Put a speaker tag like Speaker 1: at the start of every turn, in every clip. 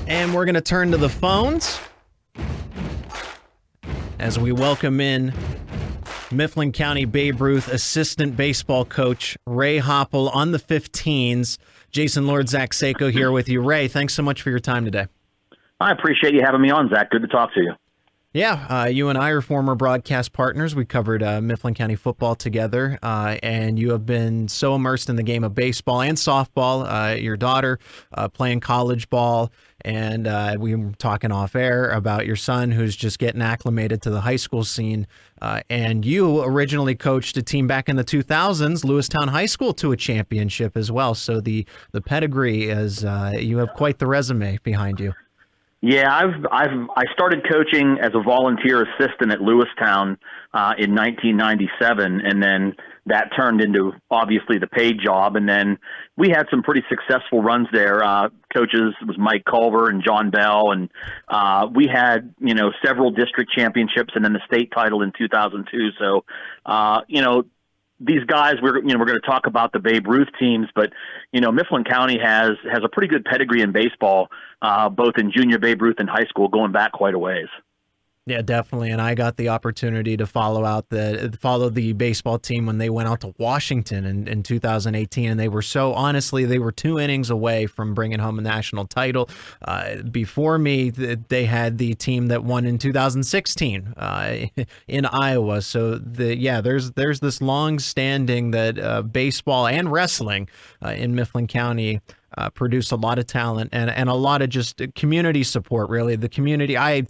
Speaker 1: And we're going to turn to the phones as we welcome in Mifflin County Babe Ruth assistant baseball coach Ray Hoppel on the 15s. Jason Lord, Zach Seyko here with you. Ray, thanks so much for your time today.
Speaker 2: I appreciate you having me on, Zach. Good to talk to you.
Speaker 1: Yeah, you and I are former broadcast partners. We covered Mifflin County football together, and you have been so immersed in the game of baseball and softball. Your daughter playing college ball, and we were talking off air about your son who's just getting acclimated to the high school scene. And you originally coached a team back in the 2000s, Lewistown High School, to a championship as well. So the pedigree is you have quite the resume behind you.
Speaker 2: Yeah, I started coaching as a volunteer assistant at Lewistown in 1997, and then that turned into obviously the paid job. And then we had some pretty successful runs there. Coaches was Mike Culver and John Bell, and we had several district championships and then the state title in 2002. So these guys, we're going to talk about the Babe Ruth teams, but Mifflin County has a pretty good pedigree in baseball, both in junior Babe Ruth and high school, going back quite a ways.
Speaker 1: Yeah, definitely. And I got the opportunity to follow the baseball team when they went out to Washington in 2018. And they were they were 2 innings away from bringing home a national title. Before me, they had the team that won in 2016 in Iowa. So there's this long standing that baseball and wrestling in Mifflin County produce a lot of talent and a lot of just community support, really. The community, I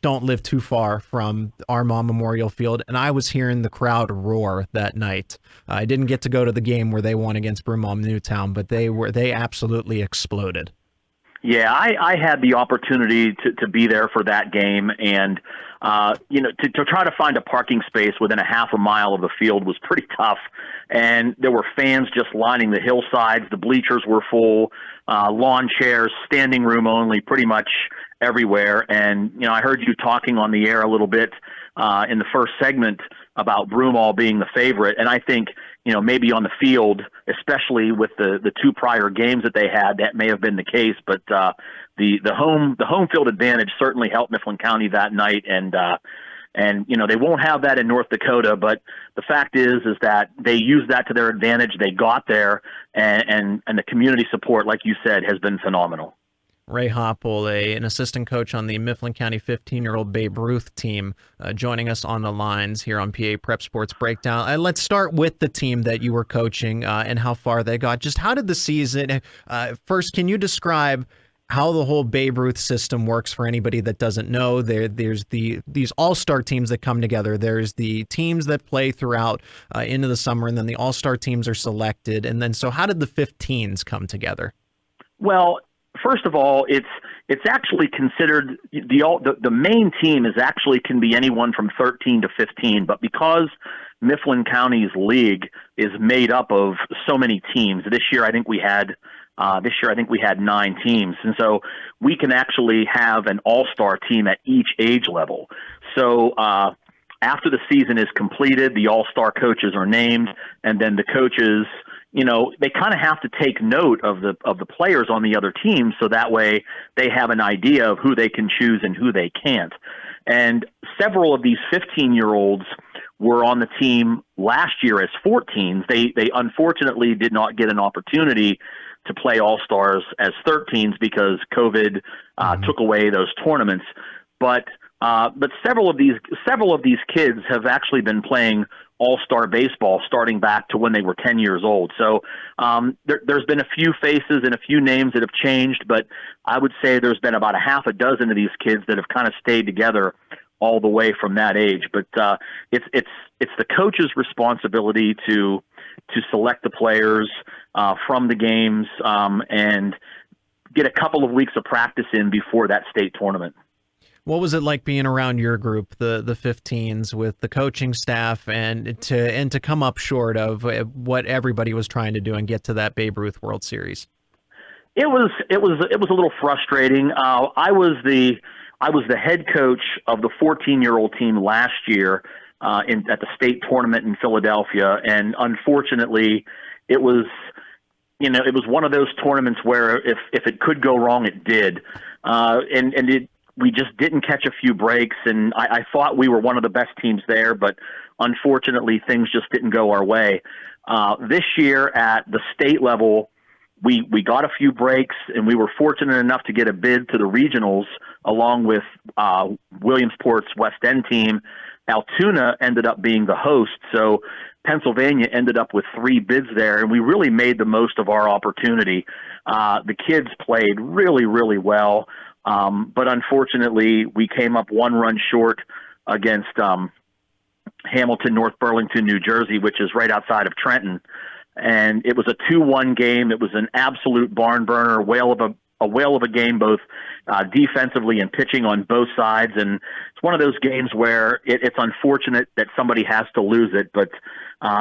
Speaker 1: don't live too far from Armagh Memorial Field, and I was hearing the crowd roar that night. I didn't get to go to the game where they won against Broomall Newtown, but they absolutely exploded.
Speaker 2: Yeah, I had the opportunity to be there for that game, and to try to find a parking space within a half a mile of the field was pretty tough. And there were fans just lining the hillsides. The bleachers were full, lawn chairs, standing room only, pretty much everywhere. And I heard you talking on the air a little bit in the first segment about Broomall being the favorite, and I think maybe on the field, especially with the 2 prior games that they had, that may have been the case. But the home field advantage certainly helped Mifflin County that night, and they won't have that in North Dakota. But the fact is that they used that to their advantage. They got there, and the community support, like you said, has been phenomenal.
Speaker 1: Ray Hoppel, an assistant coach on the Mifflin County 15-year-old Babe Ruth team, joining us on the lines here on PA Prep Sports Breakdown. Let's start with the team that you were coaching and how far they got. Just how did the season first, can you describe how the whole Babe Ruth system works for anybody that doesn't know? There's these all-star teams that come together. There's the teams that play throughout into the summer, and then the all-star teams are selected. And then, so how did the 15s come together?
Speaker 2: Well, first of all, it's actually considered the main team can be anyone from 13 to 15, but because Mifflin County's league is made up of so many teams, this year I think we had 9 teams, and so we can actually have an all-star team at each age level. So after the season is completed, the all-star coaches are named, and then the coaches, they kind of have to take note of the players on the other team, so that way they have an idea of who they can choose and who they can't. And several of these 15-year-olds were on the team last year as 14s. They unfortunately did not get an opportunity to play All-Stars as 13s because COVID took away those tournaments. But several of these kids have actually been playing all-star baseball starting back to when they were 10 years old. So there's been a few faces and a few names that have changed, but I would say there's been about a half a dozen of these kids that have kind of stayed together all the way from that age. But it's the coach's responsibility to select the players from the games and get a couple of weeks of practice in before that state tournament.
Speaker 1: What was it like being around your group, the 15s, with the coaching staff, and to come up short of what everybody was trying to do and get to that Babe Ruth World Series?
Speaker 2: It was a little frustrating. I was the head coach of the 14-year-old team last year at the state tournament in Philadelphia, and unfortunately, it was it was one of those tournaments where if it could go wrong, it did. We just didn't catch a few breaks, and I thought we were one of the best teams there, but unfortunately things just didn't go our way. This year at the state level, we got a few breaks, and we were fortunate enough to get a bid to the regionals along with Williamsport's West End team. Altoona ended up being the host, so Pennsylvania ended up with 3 bids there, and we really made the most of our opportunity. The kids played really, really well, but unfortunately we came up 1 run short against Hamilton, North Burlington, New Jersey, which is right outside of Trenton. And it was a 2-1 game. It was an absolute barn burner, a whale of a game, both defensively and pitching on both sides. And it's one of those games where it's unfortunate that somebody has to lose it, but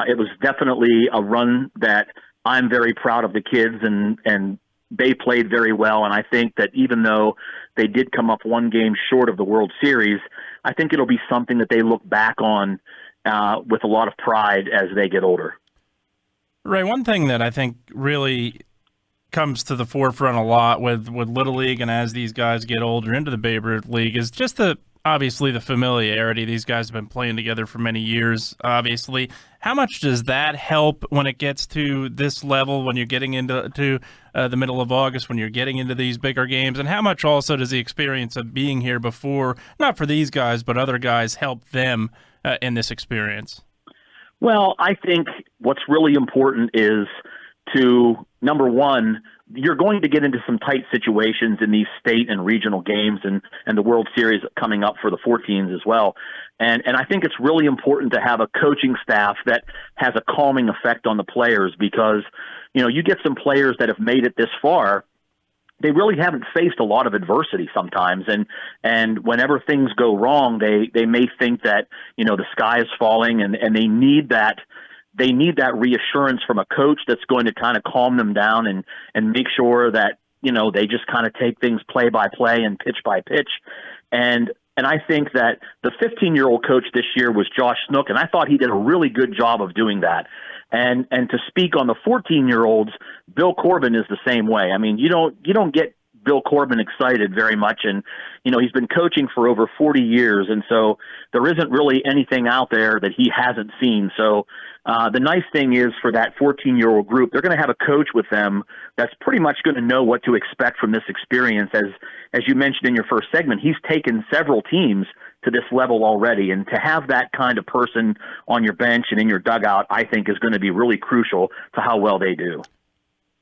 Speaker 2: it was definitely a run that I'm very proud of the kids, and they played very well. And I think that even though they did come up 1 game short of the World Series, I think it'll be something that they look back on with a lot of pride as they get older.
Speaker 3: Ray, one thing that I think really comes to the forefront a lot with Little League and as these guys get older into the Babe Ruth League is just obviously the familiarity. These guys have been playing together for many years, obviously. How much does that help when it gets to this level, when you're getting into the middle of August, when you're getting into these bigger games? And how much also does the experience of being here before, not for these guys, but other guys, help them in this experience?
Speaker 2: Well, I think what's really important is to, number one, you're going to get into some tight situations in these state and regional games and the World Series coming up for the 14s as well. And I think it's really important to have a coaching staff that has a calming effect on the players, because, you get some players that have made it this far, they really haven't faced a lot of adversity sometimes. And whenever things go wrong, they may think that, the sky is falling, and they need that reassurance from a coach that's going to kind of calm them down and make sure that, they just kind of take things play by play and pitch by pitch. And I think that the 15-year-old coach this year was Josh Snook, and I thought he did a really good job of doing that. And to speak on the 14-year-olds, Bill Corbin is the same way. I mean, you don't get Bill Corbin excited very much, and he's been coaching for over 40 years, and so there isn't really anything out there that he hasn't seen. So the nice thing is, for that 14-year-old group, they're going to have a coach with them that's pretty much going to know what to expect from this experience. As you mentioned in your first segment, he's taken several teams to this level already, and to have that kind of person on your bench and in your dugout, I think, is going to be really crucial to how well they do.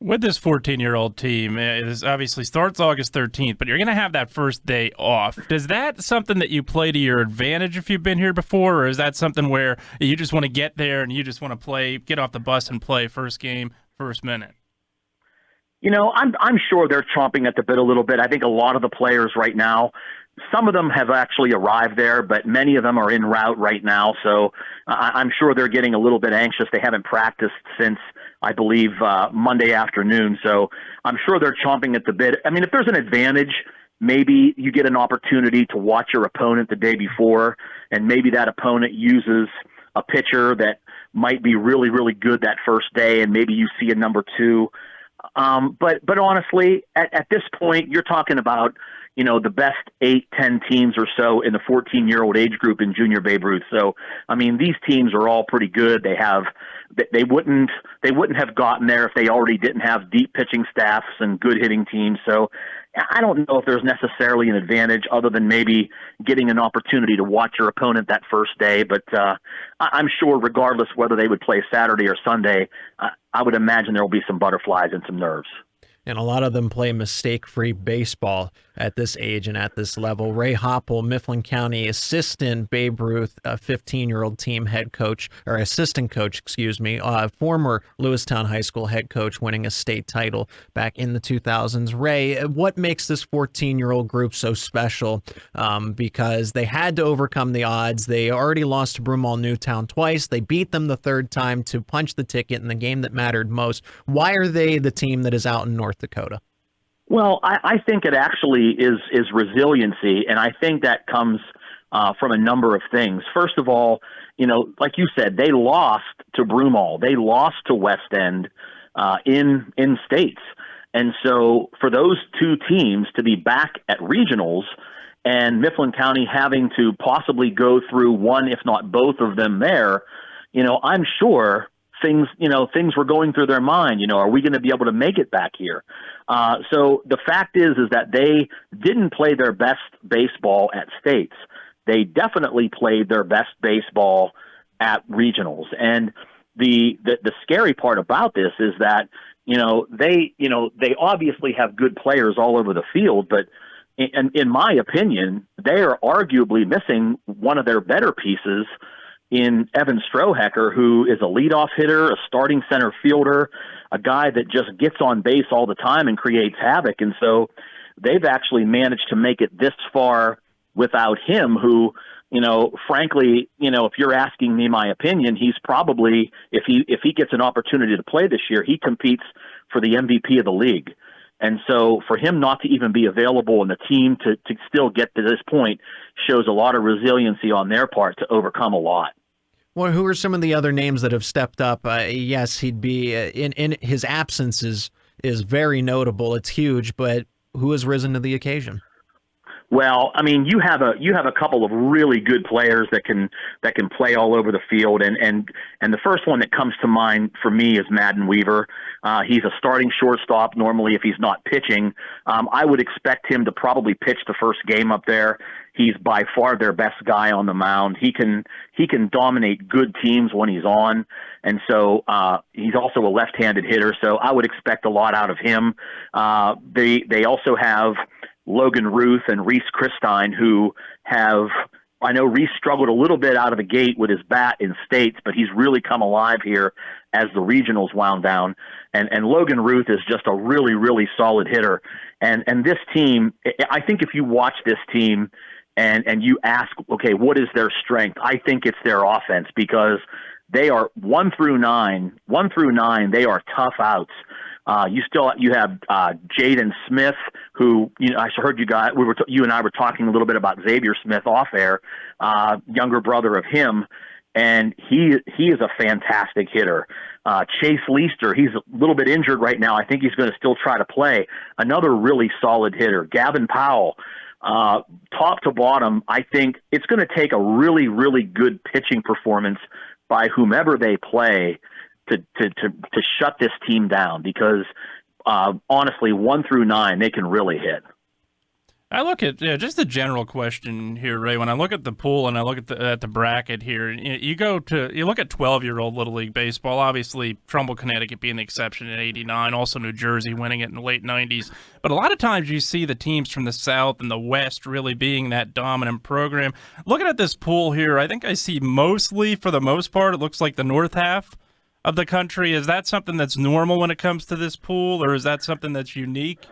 Speaker 3: With this 14-year-old team, it obviously starts August 13th, but you're going to have that first day off. Is that something that you play to your advantage if you've been here before, or is that something where you just want to get there and you just want to play, get off the bus and play first game, first minute?
Speaker 2: I'm sure they're chomping at the bit a little bit. I think a lot of the players right now, some of them have actually arrived there, but many of them are en route right now. So I'm sure they're getting a little bit anxious. They haven't practiced since, I believe, Monday afternoon. So I'm sure they're chomping at the bit. I mean, if there's an advantage, maybe you get an opportunity to watch your opponent the day before, and maybe that opponent uses a pitcher that might be really, really good that first day, and maybe you see a number 2. But honestly, at this point, you're talking about, the best 8-10 teams or so in the 14-year-old age group in Junior Babe Ruth. So, I mean, these teams are all pretty good. They wouldn't have gotten there if they already didn't have deep pitching staffs and good hitting teams. So I don't know if there's necessarily an advantage other than maybe getting an opportunity to watch your opponent that first day. But I'm sure regardless whether they would play Saturday or Sunday, I would imagine there will be some butterflies and some nerves.
Speaker 1: And a lot of them play mistake-free baseball at this age and at this level. Ray Hoppel, Mifflin County assistant Babe Ruth, 15-year-old team head coach, or assistant coach, former Lewistown High School head coach, winning a state title back in the 2000s. Ray, what makes this 14-year-old group so special? Because they had to overcome the odds. They already lost to Broomall Newtown twice. They beat them the third time to punch the ticket in the game that mattered most. Why are they the team that is out in North Dakota?
Speaker 2: Well, I think it actually is resiliency, and I think that comes from a number of things. First of all, like you said, they lost to Broomall. They lost to West End. in states. And so for those two teams to be back at regionals and Mifflin County having to possibly go through one, if not both of them there, I'm sure things were going through their mind. Are we going to be able to make it back here? So the fact is that they didn't play their best baseball at states. They definitely played their best baseball at regionals. And the scary part about this is that, they obviously have good players all over the field, but in my opinion, they are arguably missing one of their better pieces in Evan Strohecker, who is a leadoff hitter, a starting center fielder, a guy that just gets on base all the time and creates havoc. And so they've actually managed to make it this far without him, who, frankly, if you're asking me my opinion, he's probably, if he gets an opportunity to play this year, he competes for the MVP of the league. And so for him not to even be available in the team to still get to this point shows a lot of resiliency on their part to overcome a lot.
Speaker 1: Well, who are some of the other names that have stepped up? Yes, he'd be in his absence is very notable. It's huge, but who has risen to the occasion?
Speaker 2: Well, I mean, you have a couple of really good players that can play all over the field, and the first one that comes to mind for me is Madden Weaver. He's a starting shortstop. Normally, if he's not pitching, I would expect him to probably pitch the first game up there. He's by far their best guy on the mound. He can dominate good teams when he's on, and so he's also a left-handed hitter. So I would expect a lot out of him. They also have Logan Ruth and Reese Christine, who have, I know Reese struggled a little bit out of the gate with his bat in states, but he's really come alive here as the regionals wound down. And Logan Ruth is just a really, really solid hitter. And this team, I think if you watch this team and you ask, okay, what is their strength? I think it's their offense, because they are 1 through 9, they are tough outs. You have Jaden Smith, who I heard you and I were talking a little bit about Xavier Smith off air, younger brother of him, and he is a fantastic hitter. Chase Leister, he's a little bit injured right now. I think he's going to still try to play. Another really solid hitter. Gavin Powell, top to bottom, I think it's going to take a really, really good pitching performance by whomever they play to shut this team down, because honestly, 1 through 9, they can really hit.
Speaker 3: I look at just a general question here, Ray. When I look at the pool and I look at the bracket here, you look at 12-year-old Little League baseball. Obviously, Trumbull, Connecticut being the exception in '89, also New Jersey winning it in the late '90s. But a lot of times you see the teams from the South and the West really being that dominant program. Looking at this pool here, I think I see mostly, for the most part, it looks like the north half of the country. Is that something that's normal when it comes to this pool, or is that something that's unique?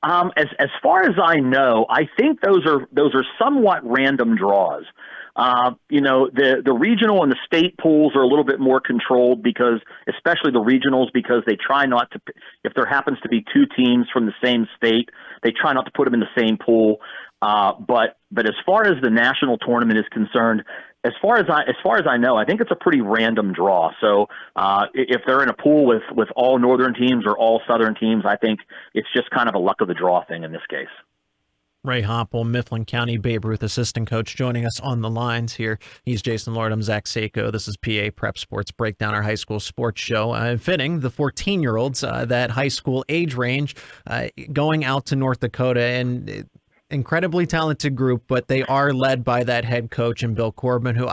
Speaker 2: As far as I know, I think those are somewhat random draws. The regional and the state pools are a little bit more controlled, because, especially the regionals, because they try not to, if there happens to be two teams from the same state, they try not to put them in the same pool. But as far as the national tournament is concerned, as far as I know, I think it's a pretty random draw. So if they're in a pool with all northern teams or all southern teams, I think it's just kind of a luck of the draw thing in this case.
Speaker 1: Ray Hoppel, Mifflin County Babe Ruth assistant coach, joining us on the lines here. He's Jason Lord. I'm Zach Seyko. This is PA Prep Sports Breakdown, our high school sports show. Fitting the 14-year-olds, that high school age range, going out to North Dakota, and incredibly talented group, but they are led by that head coach and Bill Corbin, who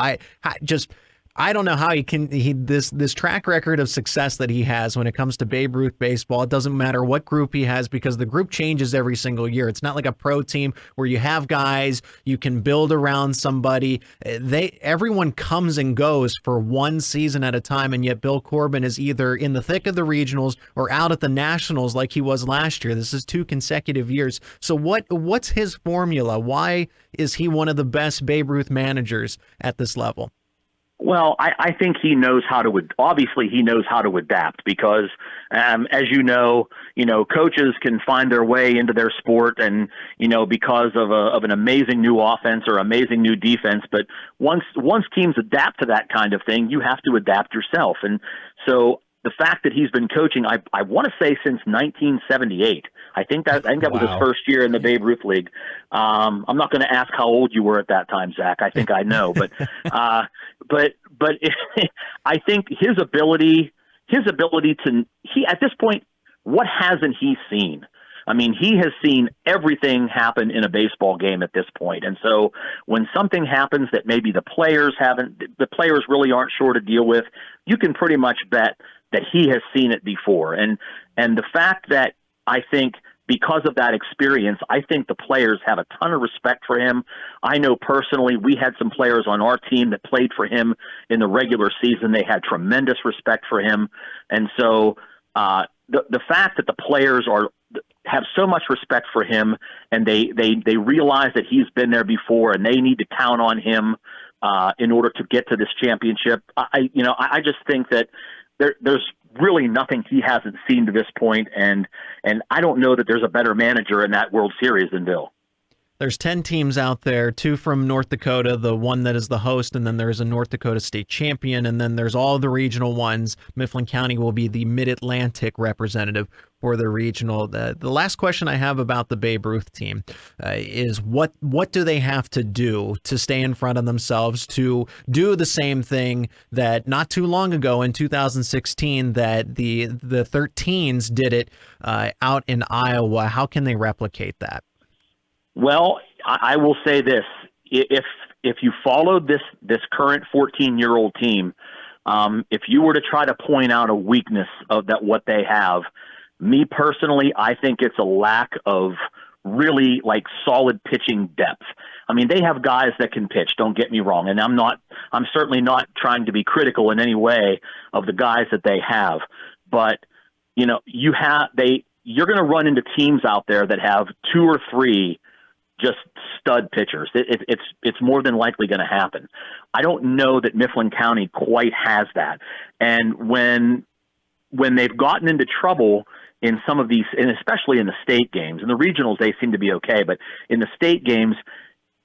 Speaker 1: I don't know how this track record of success that he has when it comes to Babe Ruth baseball. It doesn't matter what group he has, because the group changes every single year. It's not like a pro team where you have guys, you can build around somebody. Everyone comes and goes for one season at a time, and yet Bill Corbin is either in the thick of the regionals or out at the nationals like he was last year. This is 2 consecutive years. So what's his formula? Why is he one of the best Babe Ruth managers at this level?
Speaker 2: Well, I think he knows how to adapt, because, as you know, coaches can find their way into their sport, and, because of an amazing new offense or amazing new defense. But once teams adapt to that kind of thing, you have to adapt yourself. And so the fact that he's been coaching, I want to say since 1978. I think that was his first year in the Babe Ruth League. I'm not going to ask how old you were at that time, Zach. I think I know, but I think his ability to at this point, what hasn't he seen? I mean, he has seen everything happen in a baseball game at this point. And so when something happens that maybe the players really aren't sure to deal with, you can pretty much bet that he has seen it before. And the fact that I think because of that experience, I think the players have a ton of respect for him. I know personally we had some players on our team that played for him in the regular season. They had tremendous respect for him. And so the fact that the players have so much respect for him, and they realize that he's been there before, and they need to count on him in order to get to this championship. I just think that there's really nothing he hasn't seen to this point, and I don't know that there's a better manager in that World Series than Bill.
Speaker 1: There's 10 teams out there, 2 from North Dakota, the one that is the host, and then there's a North Dakota state champion, and then there's all the regional ones. Mifflin County will be the Mid-Atlantic representative for the regional. The last question I have about the Babe Ruth team is what do they have to do to stay in front of themselves, to do the same thing that not too long ago in 2016 that the 13s did it out in Iowa? How can they replicate that?
Speaker 2: Well, I will say this: if you followed this current 14-year-old team, if you were to try to point out a weakness of that what they have, me personally, I think it's a lack of really solid pitching depth. I mean, they have guys that can pitch. Don't get me wrong, and I'm certainly not trying to be critical in any way of the guys that they have, but you're going to run into teams out there that have 2 or 3 just stud pitchers. It's more than likely going to happen. I don't know that Mifflin County quite has that. And when they've gotten into trouble in some of these, and especially in the state games, in the regionals, they seem to be okay. But in the state games,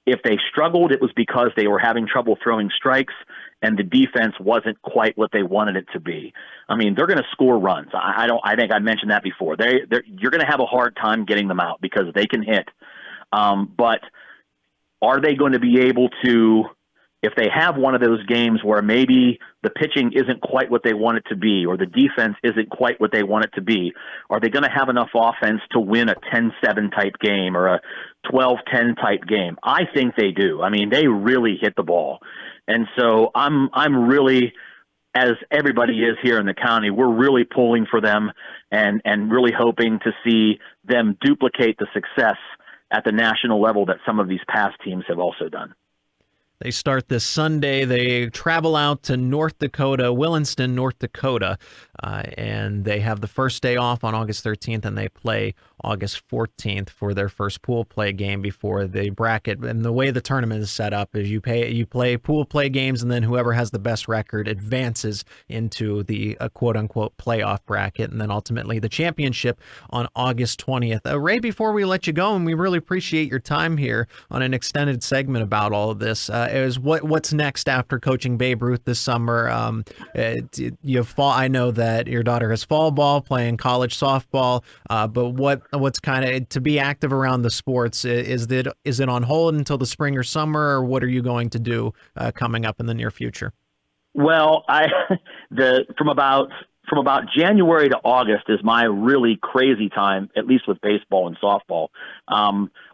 Speaker 2: if they struggled, it was because they were having trouble throwing strikes and the defense wasn't quite what they wanted it to be. I mean, they're going to score runs. I think I mentioned that before. You're going to have a hard time getting them out because they can hit. But are they going to be able to, if they have one of those games where maybe the pitching isn't quite what they want it to be, or the defense isn't quite what they want it to be, are they going to have enough offense to win a 10-7 type game or a 12-10 type game? I think they do. I mean, they really hit the ball. And so I'm really, as everybody is here in the county, we're really pulling for them and really hoping to see them duplicate the success at the national level that some of these past teams have also done.
Speaker 1: They start this Sunday. They travel out to North Dakota, Williston, North Dakota, and they have the first day off on August 13th, and they play August 14th for their first pool play game before the bracket. And the way the tournament is set up is you play pool play games, and then whoever has the best record advances into the quote-unquote playoff bracket, and then ultimately the championship on August 20th. Ray, before we let you go, and we really appreciate your time here on an extended segment about all of this, is what's next after coaching Babe Ruth this summer? I know that your daughter has fall ball, playing college softball, but what's kind of to be active around the sports? Is it on hold until the spring or summer, or what are you going to do coming up in the near future?
Speaker 2: Well, from about January to August is my really crazy time, at least with baseball and softball.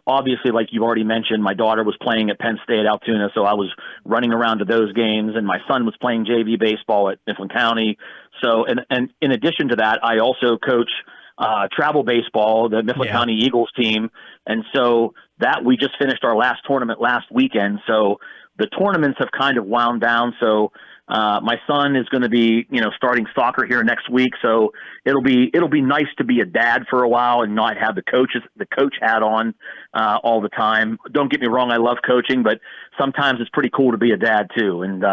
Speaker 2: Obviously, like you've already mentioned, my daughter was playing at Penn State Altoona, so I was running around to those games, and my son was playing JV baseball at Mifflin County. So, and in addition to that, I also coach travel baseball, the Mifflin County Eagles team. And so that we just finished our last tournament last weekend. So the tournaments have kind of wound down. So my son is going to be, starting soccer here next week. So it'll be nice to be a dad for a while and not have the coach hat on all the time. Don't get me wrong, I love coaching, but sometimes it's pretty cool to be a dad too. And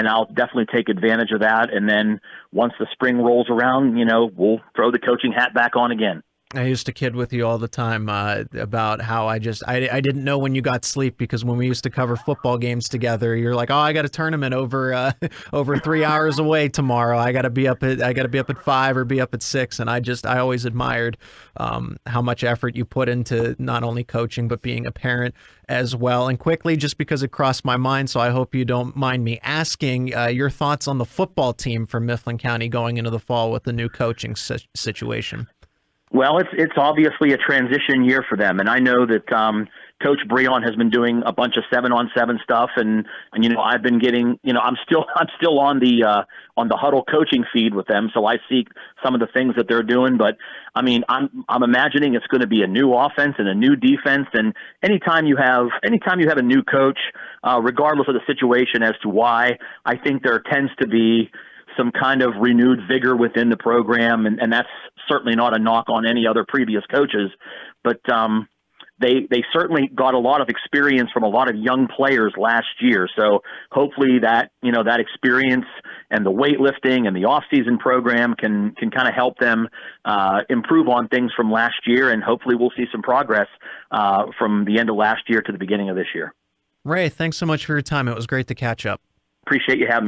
Speaker 2: I'll definitely take advantage of that. And then once the spring rolls around, we'll throw the coaching hat back on again.
Speaker 1: I used to kid with you all the time about how I didn't know when you got sleep, because when we used to cover football games together, you're like, oh, I got a tournament over over 3 hours away tomorrow. I got to be up at 5 or be up at 6, and I always admired how much effort you put into not only coaching but being a parent as well. And quickly, just because it crossed my mind, so I hope you don't mind me asking your thoughts on the football team for Mifflin County going into the fall with the new coaching situation.
Speaker 2: Well, it's obviously a transition year for them, and I know that Coach Breon has been doing a bunch of 7-on-7 stuff, and I've been getting I'm still on the huddle coaching feed with them, so I see some of the things that they're doing. But I mean, I'm imagining it's going to be a new offense and a new defense, and anytime you have a new coach, regardless of the situation as to why, I think there tends to be some kind of renewed vigor within the program, and that's certainly not a knock on any other previous coaches, but they certainly got a lot of experience from a lot of young players last year. So hopefully that that experience and the weightlifting and the off-season program can kind of help them improve on things from last year, and hopefully we'll see some progress from the end of last year to the beginning of this year.
Speaker 1: Ray, thanks so much for your time. It was great to catch up.
Speaker 2: Appreciate you having me.